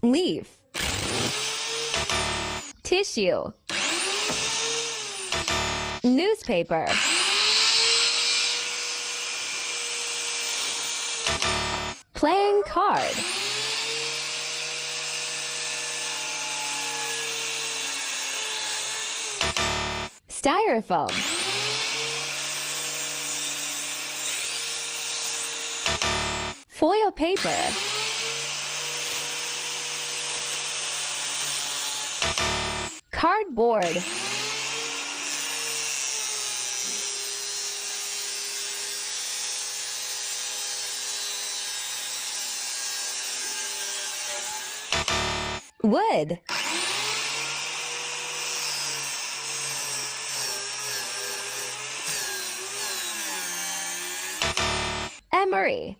leaf, tissue, newspaper, playing card, styrofoam, foil paper, cardboard, wood, emery,